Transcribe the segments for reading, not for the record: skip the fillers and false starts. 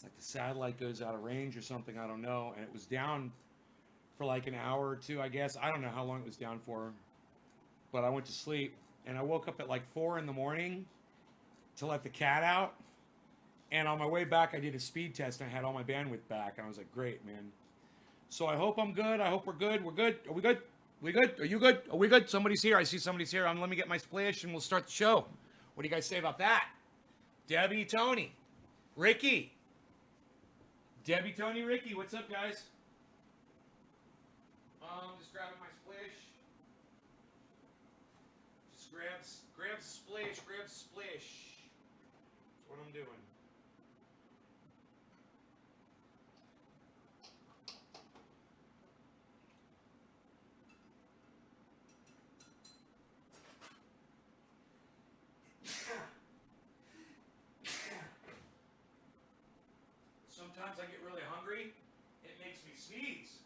It's like the satellite goes out of range or something. I don't know. And it was down for like an hour or two, I guess. I don't know how long it was down for. But I went to sleep and I woke up at like 4 in the morning to let the cat out. And on my way back, I did a speed test and I had all my bandwidth back. And I was like, great, man. So I hope I'm good. I hope we're good. We're good. Are we good? We good? Are you good? Are we good? Somebody's here. I see somebody's here. Let me get my splash and we'll start the show. What do you guys say about that? Debbie, Tony, Ricky. Debbie, Tony, Ricky. What's up, guys? Just grabbing my splash. Just grab splash. Grab splash. That's what I'm doing. Sometimes I get really hungry. It makes me sneeze.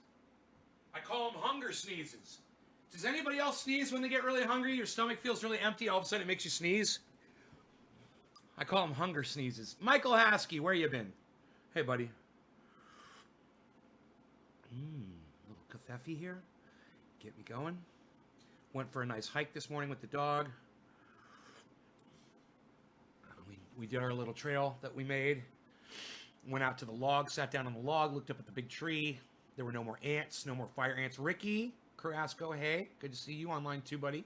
I call them hunger sneezes. Does anybody else sneeze when they get really hungry? Your stomach feels really empty. All of a sudden, it makes you sneeze. I call them hunger sneezes. Michael Haskey, where you been? Hey, buddy. Little kafefe here. Get me going. Went for a nice hike this morning with the dog. We did our little trail that we made. Went out to the log, sat down on the log, looked up at the big tree. There were no more ants, no more fire ants. Ricky Carrasco, hey, good to see you online too, buddy.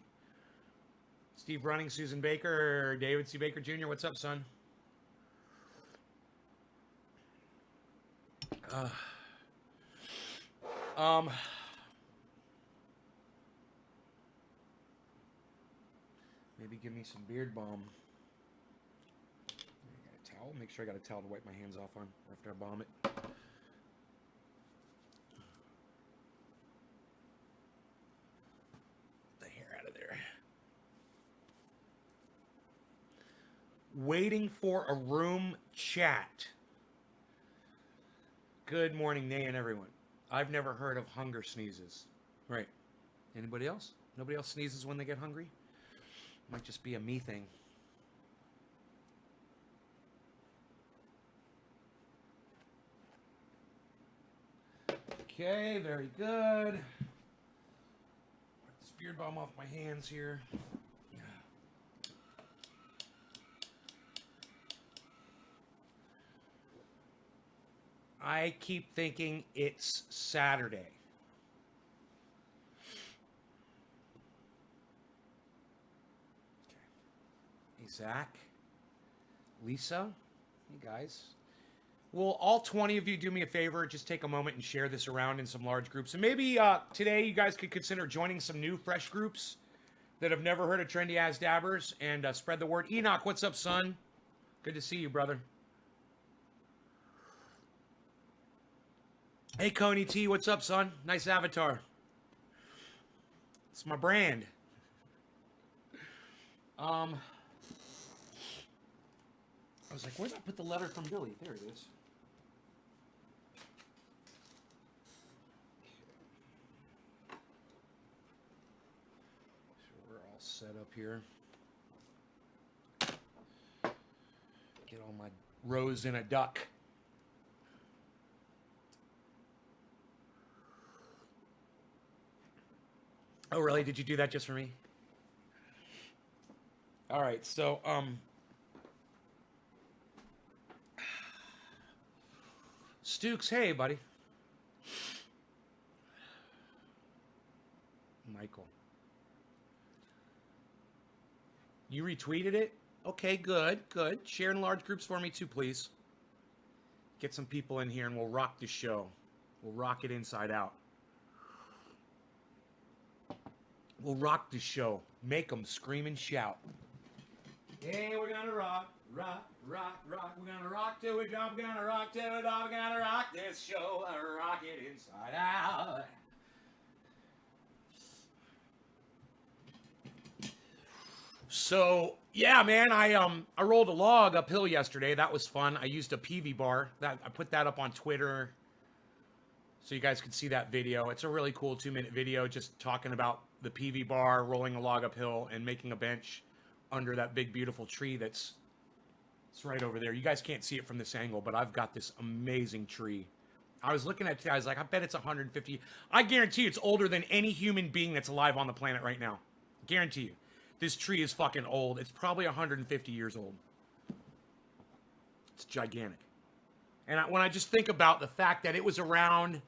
Steve Running, Susan Baker, David C. Baker Jr., what's up, son? Maybe give me some beard balm. Towel. Make sure I got a towel to wipe my hands off on after I bomb it. Get the hair out of there. Waiting for a room chat. Good morning, Nay and everyone. I've never heard of hunger sneezes. Right. Anybody else? Nobody else sneezes when they get hungry? Might just be a me thing. Okay, very good. Wipe this beard balm off my hands here. I keep thinking it's Saturday. Okay. Hey, Zach, Lisa, hey guys. Will all 20 of you do me a favor? Just take a moment and share this around in some large groups. And maybe today you guys could consider joining some new, fresh groups that have never heard of Trendy As Dabbers and spread the word. Enoch, what's up, son? Good to see you, brother. Hey, Coney T, what's up, son? Nice avatar. It's my brand. I was like, where did I put the letter from Billy? There it is. So we're all set up here. Get all my rows in a duck. Oh, really? Did you do that just for me? All right, so Stukes, hey, buddy. Michael. You retweeted it? Okay, good, good. Share in large groups for me too, please. Get some people in here and we'll rock the show. We'll rock it inside out. We'll rock the show. Make them scream and shout. Hey, we're gonna rock, rock, rock, rock. We're gonna rock till we drop. We're gonna rock till we drop. We're gonna rock this show. Rock it inside out. So yeah, man, I rolled a log uphill yesterday. That was fun. I used a PV bar. I put that up on Twitter, so you guys could see that video. It's a really cool 2-minute video, just talking about the PV bar, rolling a log uphill, and making a bench under that big beautiful tree that's It's right over there. You guys can't see it from this angle, but I've got this amazing tree. I was looking at it, I was like, I bet it's 150. I guarantee it's older than any human being that's alive on the planet right now. Guarantee you. This tree is fucking old. It's probably 150 years old. It's gigantic. And when I just think about the fact that it was around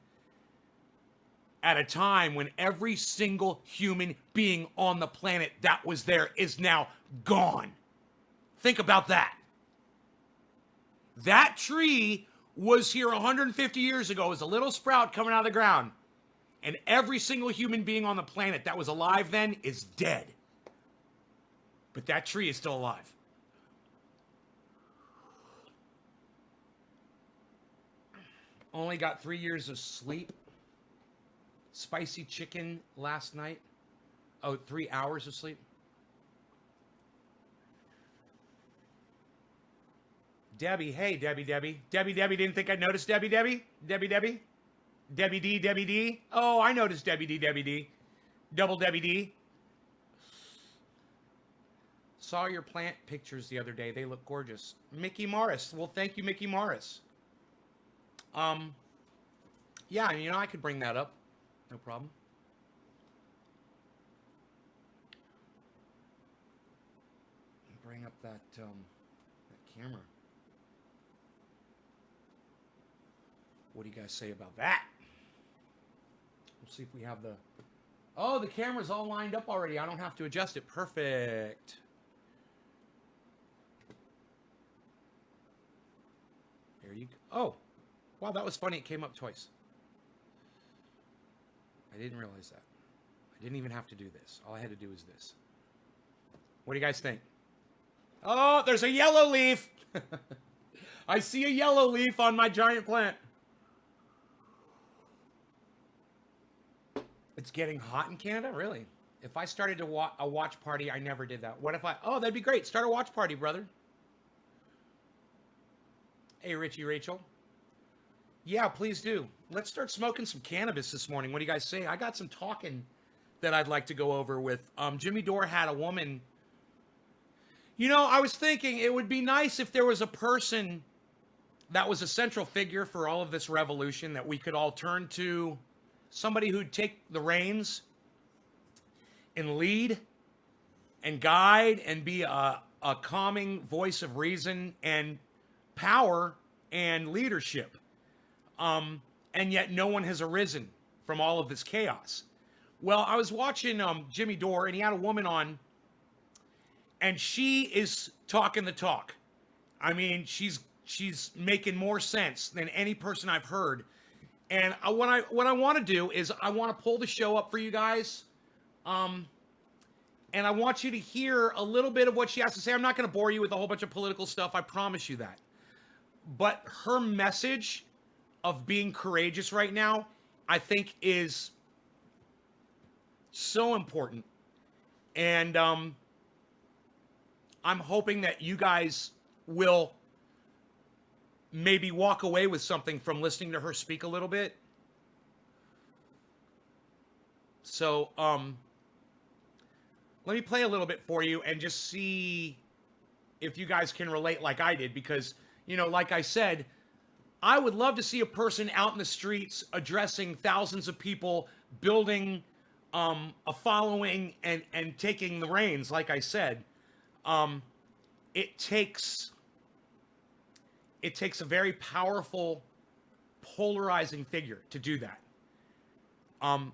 at a time when every single human being on the planet that was there is now gone. Think about that. That tree was here 150 years ago as a little sprout coming out of the ground. And every single human being on the planet that was alive then is dead. But that tree is still alive. Only got 3 years of sleep. Spicy chicken last night. Oh, 3 hours of sleep. Debbie, hey, Debbie. Debbie, didn't think I'd notice Debbie. Debbie D. Oh, I noticed Debbie D. Double Debbie D. Saw your plant pictures the other day. They look gorgeous. Mickey Morris. Well, thank you, Mickey Morris. Yeah, you know, I could bring that up. No problem. Bring up that camera. What do you guys say about that? We'll see if we have the... Oh, the camera's all lined up already. I don't have to adjust it. Perfect. There you go. Oh, wow, that was funny. It came up twice. I didn't realize that. I didn't even have to do this. All I had to do was this. What do you guys think? Oh, there's a yellow leaf. I see a yellow leaf on my giant plant. It's getting hot in Canada? Really? If I started a watch party, I never did that. What if I... Oh, that'd be great. Start a watch party, brother. Hey, Richie Rachel. Yeah, please do. Let's start smoking some cannabis this morning. What do you guys say? I got some talking that I'd like to go over with. Jimmy Dore had a woman. You know, I was thinking it would be nice if there was a person that was a central figure for all of this revolution that we could all turn to, somebody who'd take the reins and lead and guide and be a calming voice of reason and power and leadership. And yet no one has arisen from all of this chaos. Well, I was watching Jimmy Dore, and he had a woman on, and she is talking the talk. I mean, she's making more sense than any person I've heard. And what I want to do is I want to pull the show up for you guys. And I want you to hear a little bit of what she has to say. I'm not going to bore you with a whole bunch of political stuff. I promise you that. But her message of being courageous right now, I think is so important. And I'm hoping that you guys will maybe walk away with something from listening to her speak a little bit. So, let me play a little bit for you and just see if you guys can relate like I did. Because, you know, like I said, I would love to see a person out in the streets addressing thousands of people, building a following and taking the reins. Like I said, it takes a very powerful, polarizing figure to do that. Hello,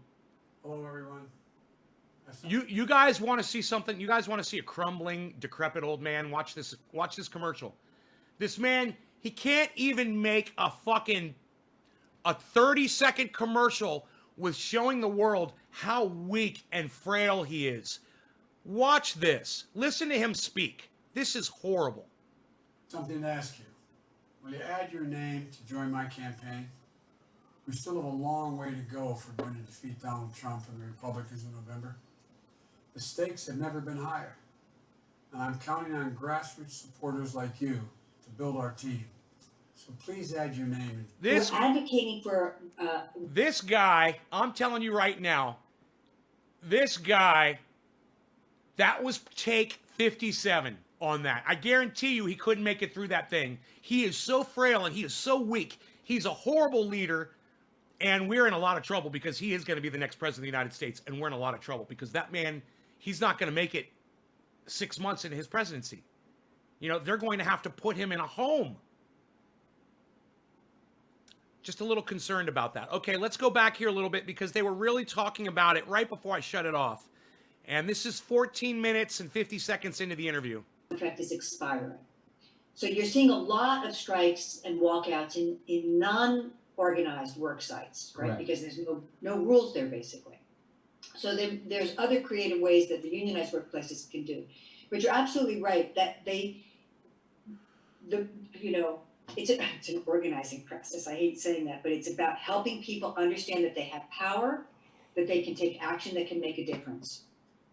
everyone. You guys want to see something? You guys want to see a crumbling, decrepit old man? Watch this commercial. This man, he can't even make a 30-second commercial with showing the world how weak and frail he is. Watch this. Listen to him speak. This is horrible. Something to ask you. Will you add your name to join my campaign? We still have a long way to go if we're going to defeat Donald Trump and the Republicans in November. The stakes have never been higher, and I'm counting on grassroots supporters like you to build our team. So please add your name. We're advocating for... This guy, I'm telling you right now, this guy, that was take 57. on that. I guarantee you he couldn't make it through that thing. He is so frail and he is so weak. He's a horrible leader, and we're in a lot of trouble because he is going to be the next president of the United States, and we're in a lot of trouble because that man, he's not going to make it 6 months into his presidency. You know, they're going to have to put him in a home. Just a little concerned about that. Okay, let's go back here a little bit because they were really talking about it right before I shut it off. And this is 14 minutes and 50 seconds into the interview. Contract is expiring. So you're seeing a lot of strikes and walkouts in non-organized work sites, right? Correct. Because there's no rules there, basically. So there's other creative ways that the unionized workplaces can do. But you're absolutely right that it's an organizing process. I hate saying that, but it's about helping people understand that they have power, that they can take action that can make a difference.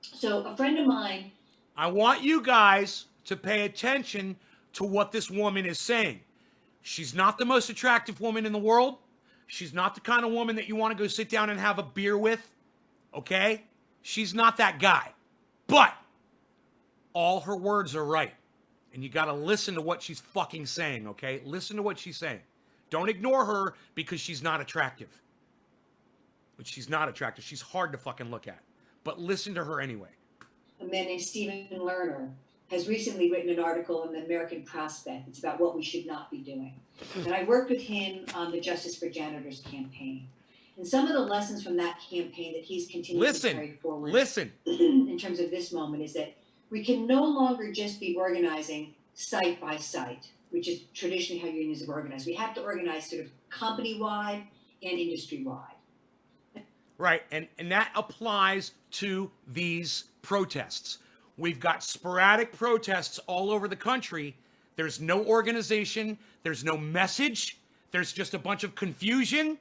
So a friend of mine, I want you guys to pay attention to what this woman is saying. She's not the most attractive woman in the world. She's not the kind of woman that you want to go sit down and have a beer with. Okay? She's not that guy. But all her words are right. And you got to listen to what she's fucking saying, okay? Listen to what she's saying. Don't ignore her because she's not attractive. But she's not attractive. She's hard to fucking look at. But listen to her anyway. a man named Stephen Lerner, has recently written an article in the American Prospect. It's about what we should not be doing. And I worked with him on the Justice for Janitors campaign. And some of the lessons from that campaign that he's continued to carry forward in terms of this moment is that we can no longer just be organizing site by site, which is traditionally how unions have organized. We have to organize sort of company-wide and industry-wide. Right, and that applies to these protests. We've got sporadic protests all over the country. There's no organization, there's no message, there's just a bunch of confusion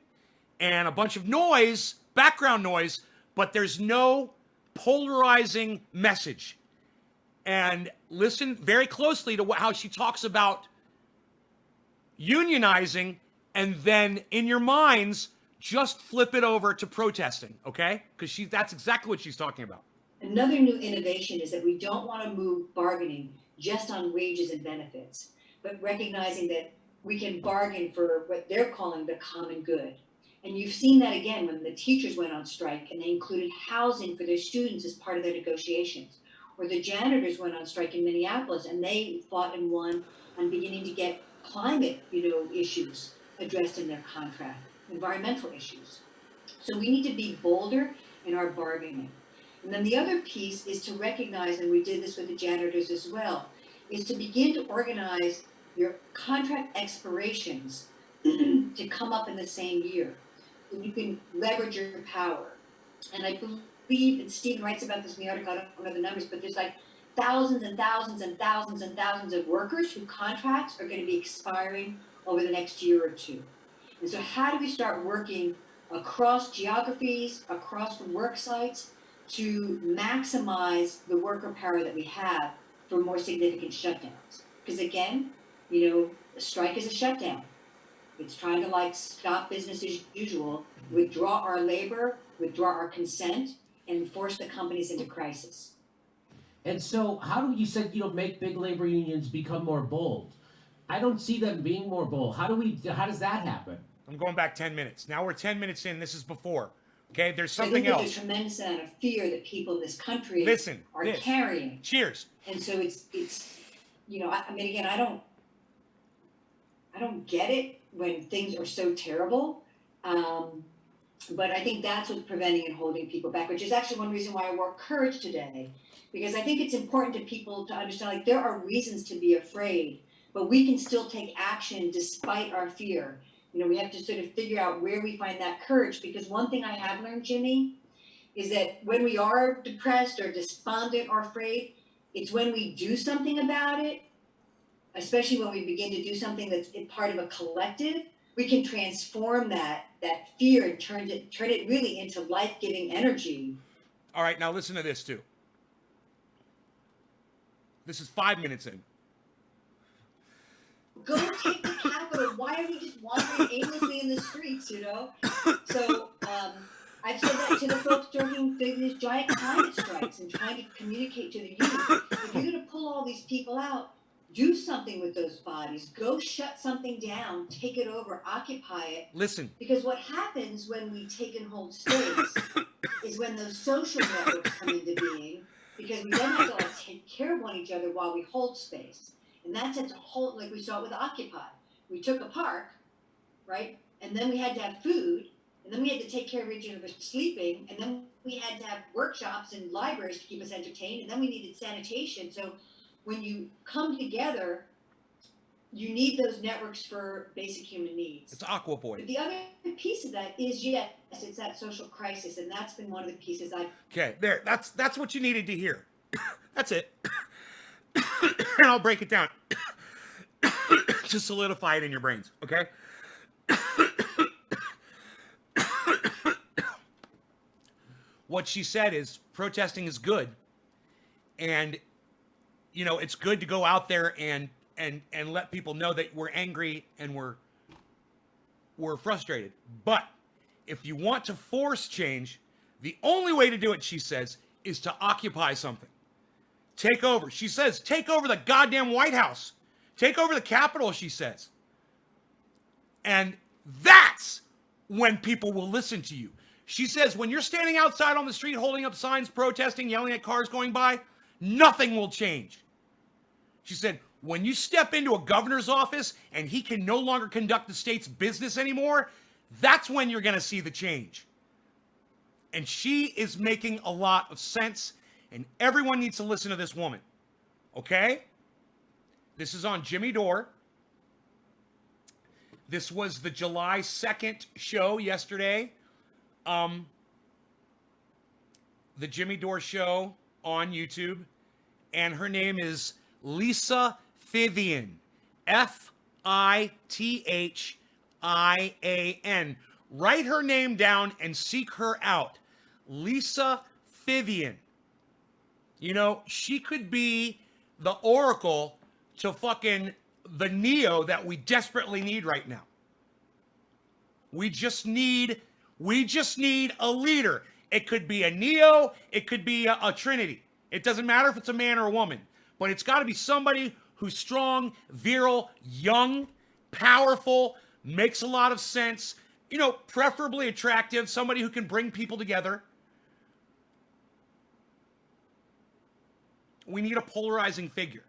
and a bunch of noise, background noise, but there's no polarizing message. And listen very closely to how she talks about unionizing, and then in your minds, just flip it over to protesting, okay? Because that's exactly what she's talking about. Another new innovation is that we don't want to move bargaining just on wages and benefits, but recognizing that we can bargain for what they're calling the common good. And you've seen that again when the teachers went on strike and they included housing for their students as part of their negotiations. Or the janitors went on strike in Minneapolis and they fought and won on beginning to get climate, issues addressed in their contract, environmental issues. So we need to be bolder in our bargaining. And then the other piece is to recognize, and we did this with the janitors as well, is to begin to organize your contract expirations to come up in the same year. So you can leverage your power. And I believe, and Stephen writes about this in the article, I don't know the numbers, but there's like thousands and thousands and thousands and thousands of workers whose contracts are going to be expiring over the next year or two. And so how do we start working across geographies, across work sites, to maximize the worker power that we have for more significant shutdowns? Because again, a strike is a shutdown. It's trying to stop business as usual, withdraw our labor, withdraw our consent, and force the companies into crisis. And so how do you said, make big labor unions become more bold? I don't see them being more bold. How does that happen? I'm going back 10 minutes. Now we're 10 minutes in. This is before. Okay, there's something else. else. There's a tremendous amount of fear that people in this country are carrying. Cheers. And so it's again, I don't get it when things are so terrible. But I think that's what's preventing and holding people back, which is actually one reason why I wore courage today. Because I think it's important to people to understand, there are reasons to be afraid, but we can still take action despite our fear. We have to sort of figure out where we find that courage, because one thing I have learned, Jimmy, is that when we are depressed or despondent or afraid, it's when we do something about it, especially when we begin to do something that's part of a collective, we can transform that fear and turn it really into life-giving energy. All right, now listen to this too. This is 5 minutes in. Go take the Capitol. Why are we just wandering aimlessly in the streets, So I've said that to the folks these giant climate strikes and trying to communicate to the youth. If you're going to pull all these people out, do something with those bodies. Go shut something down, take it over, occupy it. Listen, Because what happens when we take and hold space is when those social networks come into being, because we then have to all take care of one each other while we hold space. And that's a whole, like we saw with Occupy. We took a park, right? And then we had to have food, and then we had to take care of each other sleeping, and then we had to have workshops and libraries to keep us entertained, and then we needed sanitation. So when you come together, you need those networks for basic human needs. it's Aqua Boy. But the other piece of that is, yes, it's that social crisis, and that's been one of the pieces I've. Okay, there. That's what you needed to hear. That's it. And I'll break it down to solidify it in your brains. Okay. What she said is protesting is good, and you know it's good to go out there and let people know that we're angry and we're frustrated. But if you want to force change, the only way to do it, she says, is to occupy something. Take over. She says, take over the goddamn White House. Take over the Capitol, she says. And that's when people will listen to you. She says, when you're standing outside on the street holding up signs, protesting, yelling at cars going by, nothing will change. She said, when you step into a governor's office and he can no longer conduct the state's business anymore, that's when you're going to see the change. And she is making a lot of sense, and everyone needs to listen to this woman. Okay? This is on Jimmy Dore. This was the July 2nd show yesterday. The Jimmy Dore show on YouTube. And her name is Lisa Fithian. Fithian. Write her name down and seek her out. Lisa Fithian. You know, she could be the oracle to fucking the Neo that we desperately need right now. We just need a leader. It could be a Neo, it could be a Trinity. It doesn't matter if it's a man or a woman, but it's got to be somebody who's strong, virile, young, powerful, makes a lot of sense, you know, preferably attractive, somebody who can bring people together. We need a polarizing figure.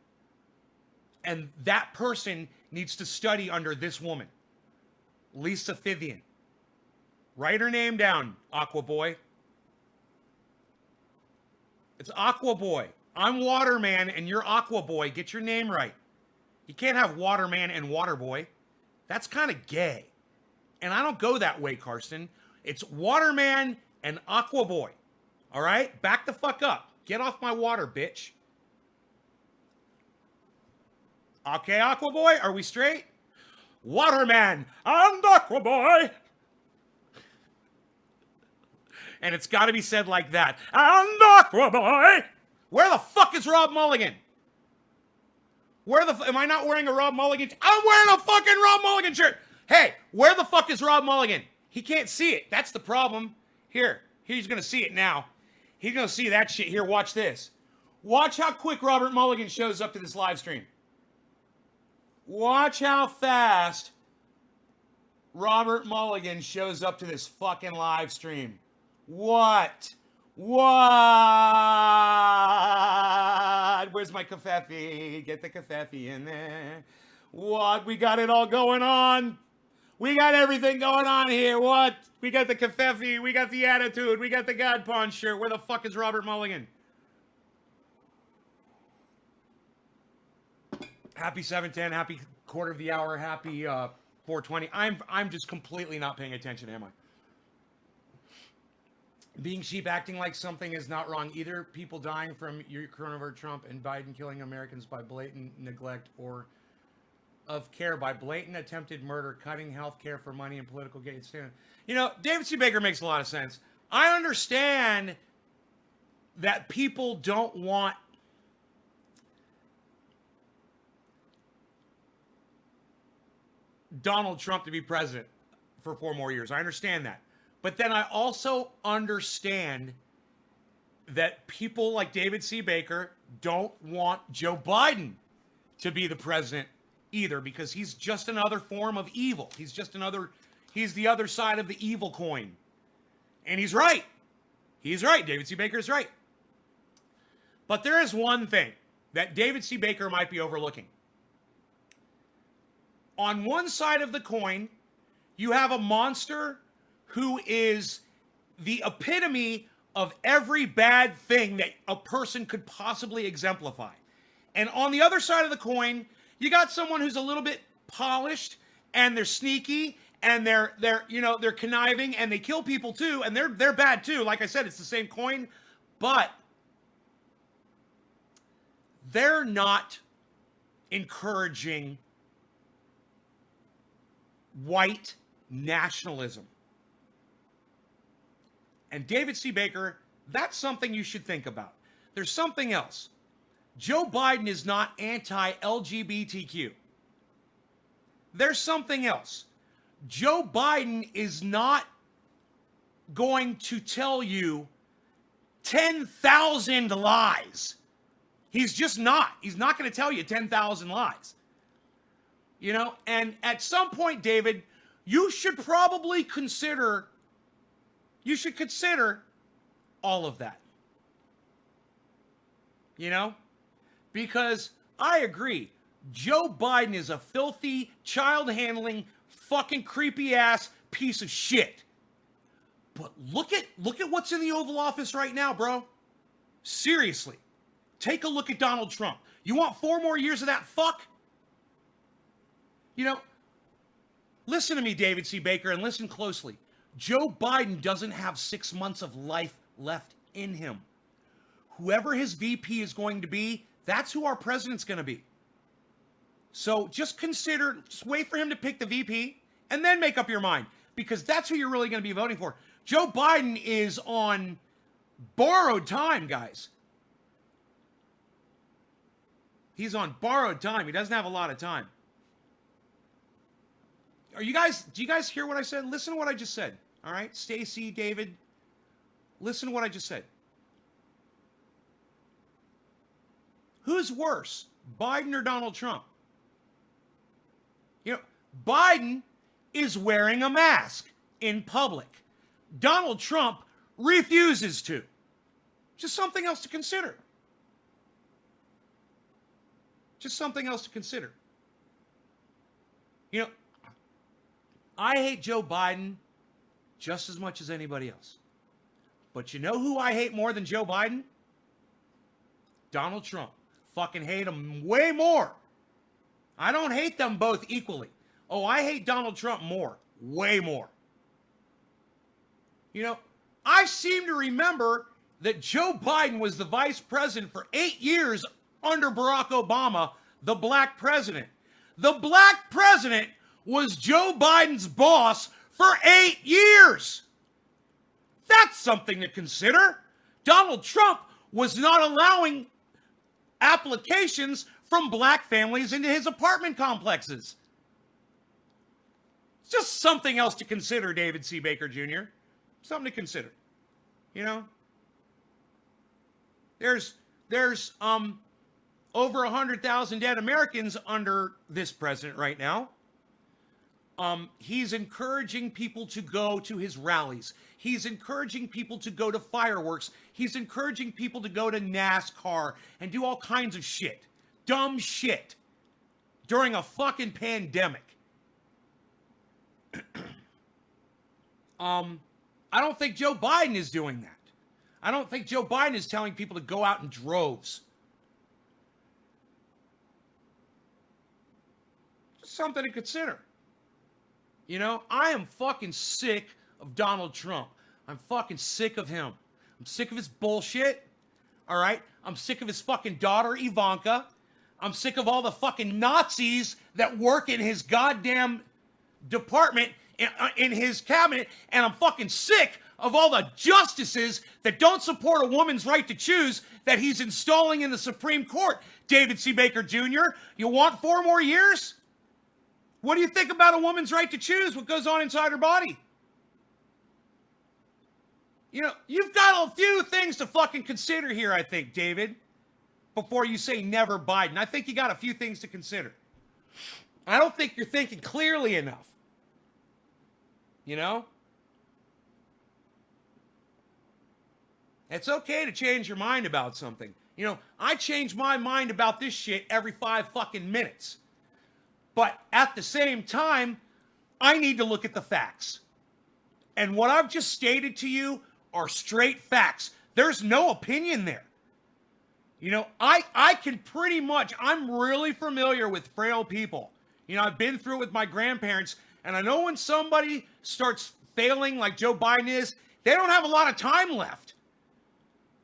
And that person needs to study under this woman, Lisa Fithian. Write her name down, Aqua Boy. It's Aqua Boy. I'm Waterman and you're Aqua Boy. Get your name right. You can't have Waterman and Waterboy. That's kind of gay. And I don't go that way, Karsten. It's Waterman and Aqua Boy. All right? Back the fuck up. Get off my water, bitch. Okay, Aqua Boy, are we straight? Waterman and Aqua Boy. And it's got to be said like that. And Aqua Boy. Where the fuck is Rob Mulligan? Am I not wearing a Rob Mulligan? I'm wearing a fucking Rob Mulligan shirt. Hey, where the fuck is Rob Mulligan? He can't see it. That's the problem. Here, he's going to see it now. He's going to see that shit. Here, watch this. Watch how quick Robert Mulligan shows up to this live stream. Watch how fast Robert Mulligan shows up to this fucking live stream. What? Where's my covfefe? Get the covfefe in there. What? We got it all going on. We got everything going on here. What? We got the covfefe. We got the attitude. We got the God Pawn shirt. Where the fuck is Robert Mulligan? Happy 7:10. Happy quarter of the hour. Happy 4:20. I'm just completely not paying attention, am I? Being sheep, acting like something is not wrong either. People dying from coronavirus, Trump, and Biden killing Americans by blatant neglect or of care, by blatant attempted murder, cutting health care for money and political gain. You know, David C. Baker makes a lot of sense. I understand that people don't want Donald Trump to be president for 4 more years. I understand that. But then I also understand that people like David C. Baker don't want Joe Biden to be the president either, because he's just another form of evil. He's the other side of the evil coin. And he's right. He's right. David C. Baker is right. But there is one thing that David C. Baker might be overlooking. On one side of the coin, you have a monster who is the epitome of every bad thing that a person could possibly exemplify. And on the other side of the coin, you got someone who's a little bit polished, and they're sneaky, and they're conniving, and they kill people too, and they're bad too. Like I said, it's the same coin, but they're not encouraging white nationalism. And David C. Baker, that's something you should think about. There's something else. Joe Biden is not anti-LGBTQ. There's something else. Joe Biden is not going to tell you 10,000 lies. He's just not. He's not going to tell you 10,000 lies. You know, and at some point, David, you should probably consider all of that. You know? Because I agree, Joe Biden is a filthy, child-handling, fucking creepy-ass piece of shit. But look at what's in the Oval Office right now, bro. Seriously. Take a look at Donald Trump. You want 4 more years of that fuck? You know, listen to me, David C. Baker, and listen closely. Joe Biden doesn't have 6 months of life left in him. Whoever his VP is going to be, that's who our president's going to be. So just wait for him to pick the VP, and then make up your mind, because that's who you're really going to be voting for. Joe Biden is on borrowed time, guys. He's on borrowed time. He doesn't have a lot of time. Do you guys hear what I said? Listen to what I just said. All right? Stacy, David, listen to what I just said. Who's worse, Biden or Donald Trump? You know, Biden is wearing a mask in public. Donald Trump refuses to. Just something else to consider. Just something else to consider. You know, I hate Joe Biden just as much as anybody else. But you know who I hate more than Joe Biden? Donald Trump. Fucking hate him way more. I don't hate them both equally. Oh, I hate Donald Trump more. Way more. You know, I seem to remember that Joe Biden was the vice president for 8 years under Barack Obama, the black president. The black president was Joe Biden's boss for 8 years. That's something to consider. Donald Trump was not allowing applications from black families into his apartment complexes. It's just something else to consider, David C. Baker Jr. Something to consider. You know? There's over 100,000 dead Americans under this president right now. He's encouraging people to go to his rallies. He's encouraging people to go to fireworks. He's encouraging people to go to NASCAR and do all kinds of shit. Dumb shit. During a fucking pandemic. I don't think Joe Biden is doing that. I don't think Joe Biden is telling people to go out in droves. Just something to consider. You know, I am fucking sick of Donald Trump. I'm fucking sick of him. I'm sick of his bullshit. All right? I'm sick of his fucking daughter, Ivanka. I'm sick of all the fucking Nazis that work in his goddamn department, in his cabinet. And I'm fucking sick of all the justices that don't support a woman's right to choose that he's installing in the Supreme Court. David C. Baker Jr., you want 4 more years? What do you think about a woman's right to choose what goes on inside her body? You know, you've got a few things to fucking consider here, I think, David, before you say never Biden. I think you got a few things to consider. I don't think you're thinking clearly enough. You know? It's okay to change your mind about something. You know, I change my mind about this shit every 5 fucking minutes. But at the same time, I need to look at the facts. And what I've just stated to you are straight facts. There's no opinion there. You know, I can pretty much, I'm really familiar with frail people. You know, I've been through it with my grandparents, and I know when somebody starts failing like Joe Biden is, they don't have a lot of time left.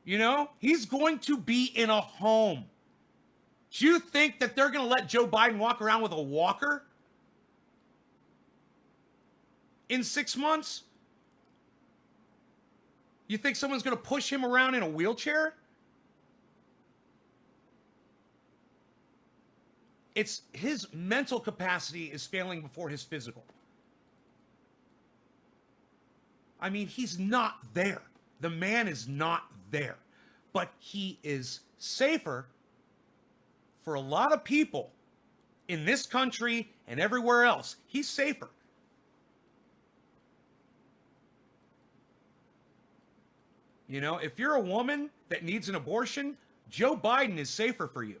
You know, he's going to be in a home. Do you think that they're going to let Joe Biden walk around with a walker in 6 months? You think someone's going to push him around in a wheelchair? It's his mental capacity is failing before his physical. I mean, he's not there. The man is not there. But he is safer for a lot of people in this country and everywhere else. He's safer. You know, if you're a woman that needs an abortion, Joe Biden is safer for you.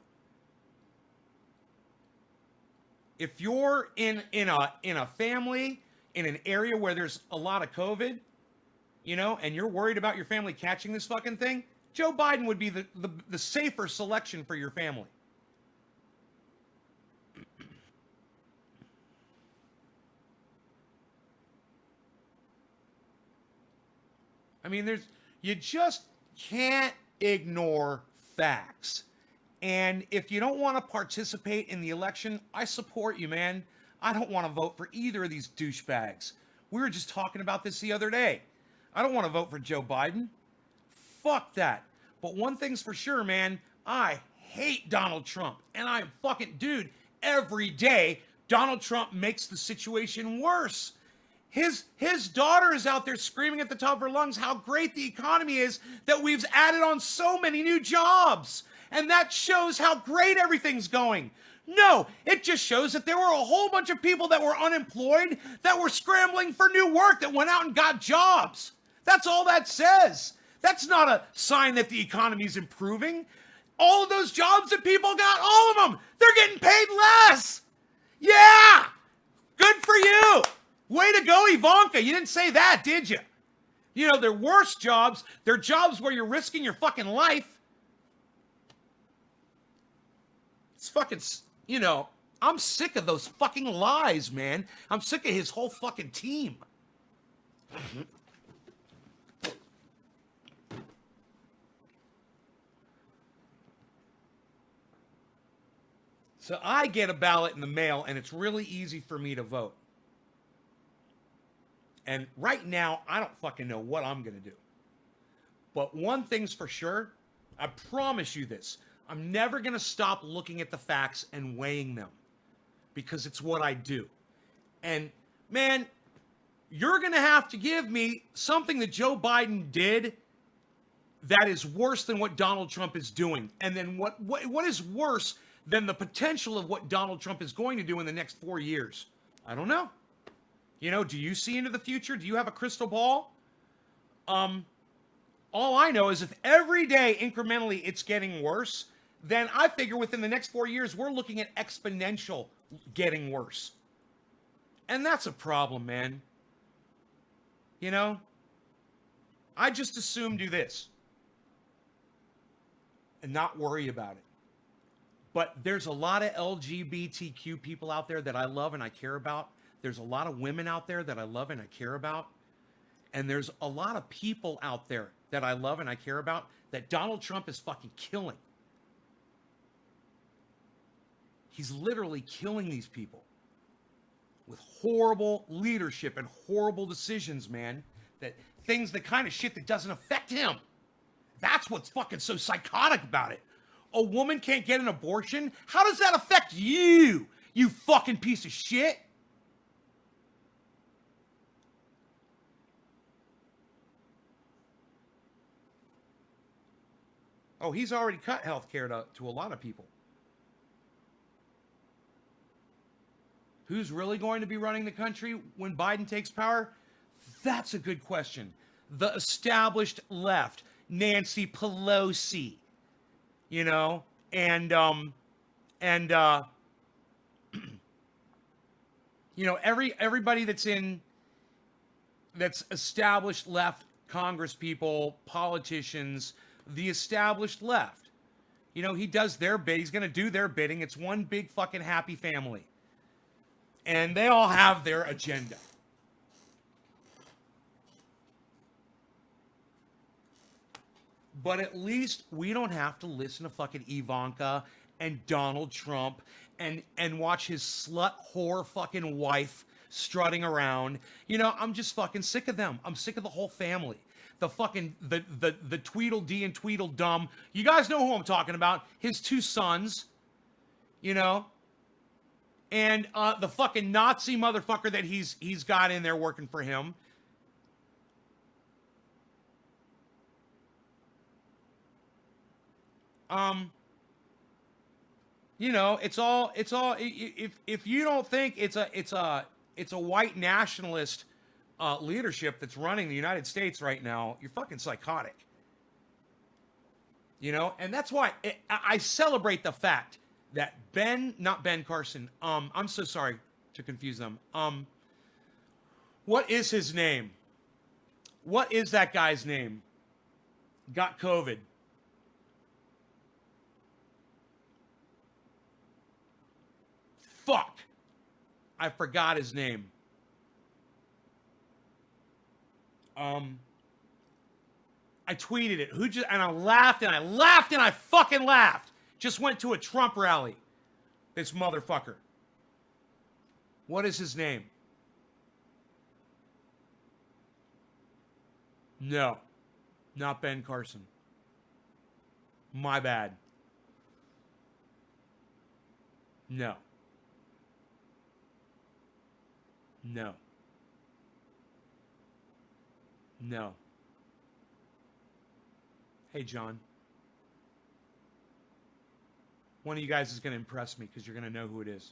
If you're in a family, in an area where there's a lot of COVID, you know, and you're worried about your family catching this fucking thing, Joe Biden would be the safer selection for your family. I mean, you just can't ignore facts. And if you don't want to participate in the election, I support you, man. I don't want to vote for either of these douchebags. We were just talking about this the other day. I don't want to vote for Joe Biden. Fuck that. But one thing's for sure, man. I hate Donald Trump. And dude, every day, Donald Trump makes the situation worse. His daughter is out there screaming at the top of her lungs how great the economy is, that we've added on so many new jobs. And that shows how great everything's going. No, it just shows that there were a whole bunch of people that were unemployed, that were scrambling for new work, that went out and got jobs. That's all that says. That's not a sign that the economy's improving. All of those jobs that people got, all of them, they're getting paid less. Yeah, good for you. Way to go, Ivanka. You didn't say that, did you? You know, they're worse jobs. They're jobs where you're risking your fucking life. It's fucking, you know, I'm sick of those fucking lies, man. I'm sick of his whole fucking team. So I get a ballot in the mail, and it's really easy for me to vote. And right now, I don't fucking know what I'm going to do. But one thing's for sure, I promise you this. I'm never going to stop looking at the facts and weighing them. Because it's what I do. And, man, you're going to have to give me something that Joe Biden did that is worse than what Donald Trump is doing. And then what is worse than the potential of what Donald Trump is going to do in the next 4 years? I don't know. You know, do you see into the future? Do you have a crystal ball? All I know is if every day incrementally it's getting worse, then I figure within the next 4 years, we're looking at exponential getting worse. And that's a problem, man. You know, I just assume do this and not worry about it. But there's a lot of LGBTQ people out there that I love and I care about. There's a lot of women out there that I love and I care about. And there's a lot of people out there that I love and I care about that Donald Trump is fucking killing. He's literally killing these people with horrible leadership and horrible decisions, man. That things, the kind of shit that doesn't affect him. That's what's fucking so psychotic about it. A woman can't get an abortion? How does that affect you, you fucking piece of shit? Oh, he's already cut health care to a lot of people. Who's really going to be running the country when Biden takes power? That's a good question. The established left, Nancy Pelosi, you know, and you know, everybody that's established left, Congress people, politicians, the established left. You know, he does their bit. He's going to do their bidding. It's one big fucking happy family. And they all have their agenda. But at least we don't have to listen to fucking Ivanka and Donald Trump and watch his slut whore fucking wife strutting around. You know, I'm just fucking sick of them. I'm sick of the whole family. The fucking the Tweedledee and Tweedledum. You guys know who I'm talking about. His two sons, you know. And the fucking Nazi motherfucker that he's got in there working for him. You know, it's all if you don't think it's a white nationalist leadership that's running the United States right now, you're fucking psychotic. You know, and that's why I celebrate the fact that not Ben Carson, I'm so sorry to confuse them. What is his name? What is that guy's name? Got COVID. Fuck. I forgot his name. I tweeted it. And I laughed and I laughed and I fucking laughed. Just went to a Trump rally. This motherfucker. What is his name? No. Not Ben Carson. My bad. No. No. No. Hey, John. One of you guys is going to impress me because you're going to know who it is.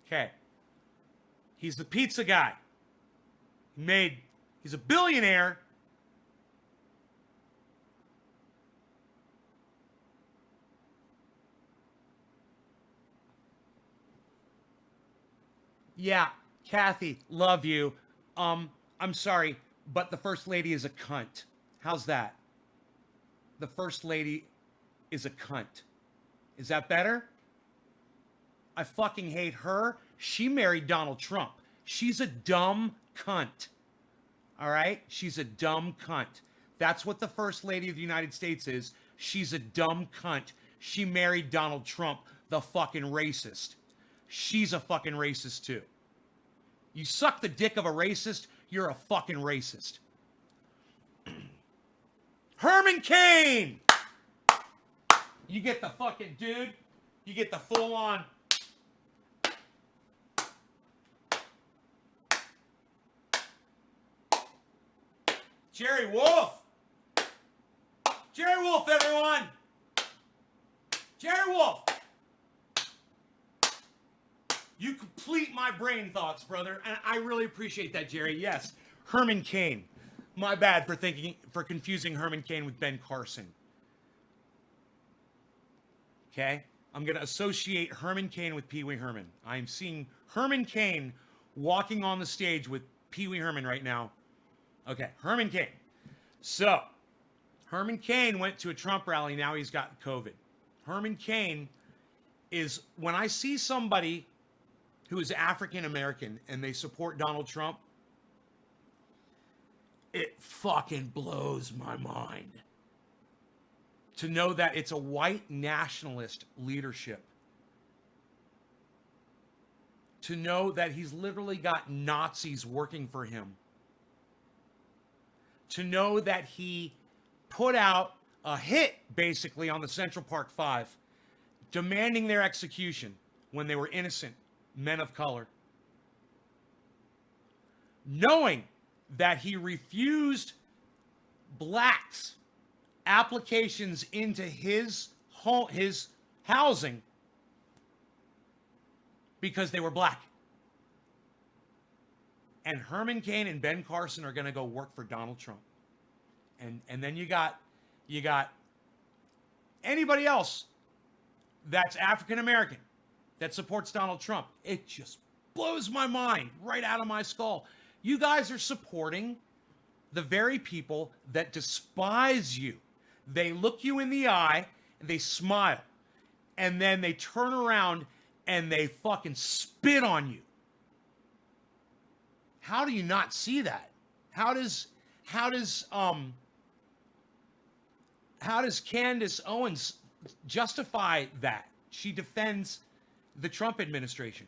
Okay. He's the pizza guy. He's a billionaire. Yeah, Kathy, love you. I'm sorry, but the first lady is a cunt. How's that? The first lady is a cunt. Is that better? I fucking hate her. She married Donald Trump. She's a dumb cunt. All right? She's a dumb cunt. That's what the first lady of the United States is. She's a dumb cunt. She married Donald Trump, the fucking racist. She's a fucking racist too. You suck the dick of a racist, you're a fucking racist. Herman Cain! You get the fucking dude. You get the full on. Jerry Wolf! Jerry Wolf, everyone! Jerry Wolf! You complete my brain thoughts, brother, and I really appreciate that, Jerry. Yes, Herman Cain. My bad for confusing Herman Cain with Ben Carson. Okay? I'm going to associate Herman Cain with Pee Wee Herman. I'm seeing Herman Cain walking on the stage with Pee Wee Herman right now. Okay, Herman Cain. So, Herman Cain went to a Trump rally. Now he's got COVID. Herman Cain is, when I see somebody who is African American and they support Donald Trump, it fucking blows my mind to know that it's a white nationalist leadership. To know that he's literally got Nazis working for him. To know that he put out a hit, basically, on the Central Park Five, demanding their execution. when they were innocent men of color. Knowing that he refused blacks applications into his home, his housing, because they were black. And Herman Cain and Ben Carson are going to go work for Donald Trump. And then you got anybody else that's African American that supports Donald Trump. It just blows my mind right out of my skull. You guys are supporting the very people that despise you. They look you in the eye, and they smile, and then they turn around and they fucking spit on you. How do you not see that? How does Candace Owens justify that? She defends the Trump administration.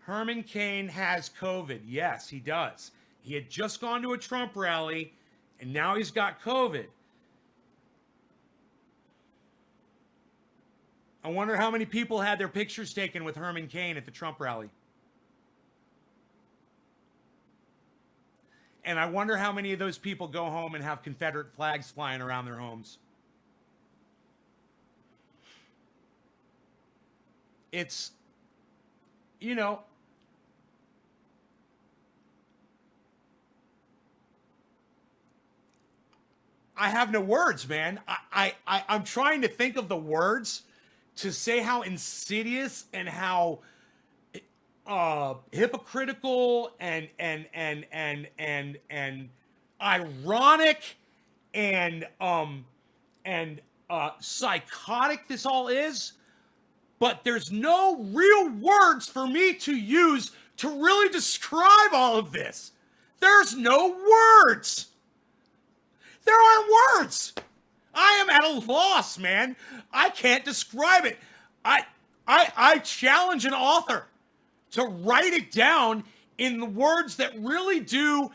Herman Cain has COVID. Yes, he does. He had just gone to a Trump rally, and now he's got COVID. I wonder how many people had their pictures taken with Herman Cain at the Trump rally. And I wonder how many of those people go home and have Confederate flags flying around their homes. It's, you know, I have no words, man. I'm trying to think of the words to say how insidious and how hypocritical and ironic and psychotic this all is. But there's no real words for me to use to really describe all of this. There's no words. There aren't words. I am at a loss, man. I can't describe it. I challenge an author to write it down in the words that really do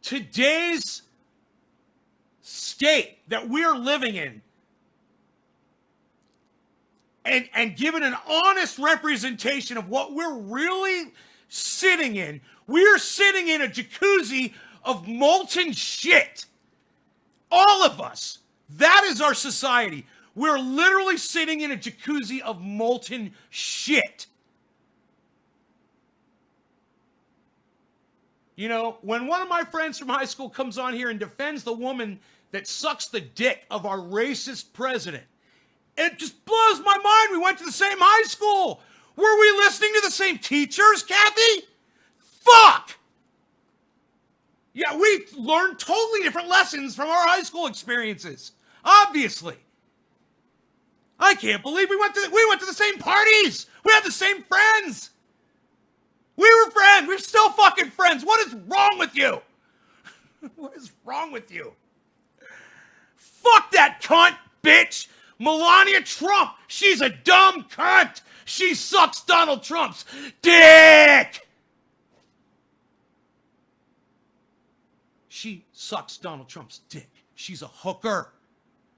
today's state that we're living in. And give it an honest representation of what we're really sitting in. We're sitting in a jacuzzi of molten shit. All of us. That is our society. We're literally sitting in a jacuzzi of molten shit. You know, when one of my friends from high school comes on here and defends the woman that sucks the dick of our racist president, it just blows my mind. We went to the same high school. Were we listening to the same teachers, Kathy? Fuck! Yeah, we learned totally different lessons from our high school experiences. Obviously. I can't believe we went to the same parties. We had the same friends. We were friends. We're still fucking friends. What is wrong with you? What is wrong with you? Fuck that cunt, bitch. Melania Trump. She's a dumb cunt. She sucks Donald Trump's dick. She sucks Donald Trump's dick. She's a hooker.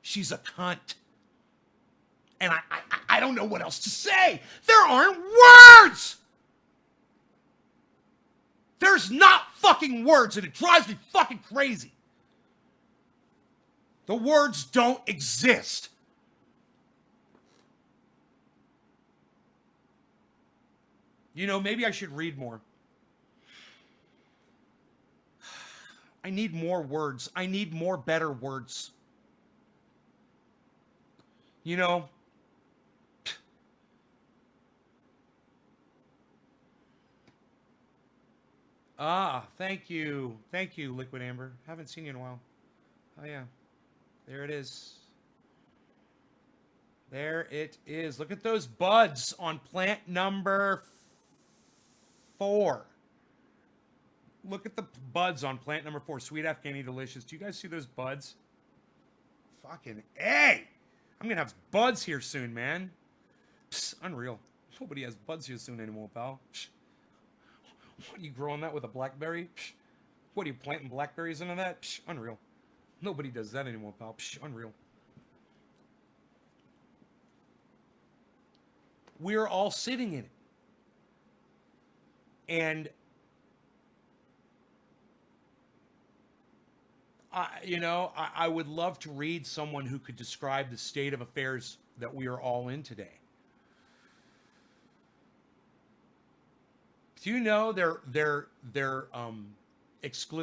She's a cunt. And I don't know what else to say. There aren't words. There's not fucking words, and it drives me fucking crazy. The words don't exist. You know, maybe I should read more. I need more words. I need more better words. You know, thank you. Thank you, Liquid Amber. Haven't seen you in a while. Oh, yeah. There it is. There it is. Look at those buds on plant number 4. Look at the buds on plant number 4. Sweet Afghani Delicious. Do you guys see those buds? Fucking A! I'm going to have buds here soon, man. Psst, unreal. Nobody has buds here soon anymore, pal. Psst. What, are you growing that with a blackberry? Psst. What, are you planting blackberries into that? Psst, unreal. Nobody does that anymore, pal. Psst, unreal. we're all sitting in it. And I would love to read someone who could describe the state of affairs that we are all in today. Do you know the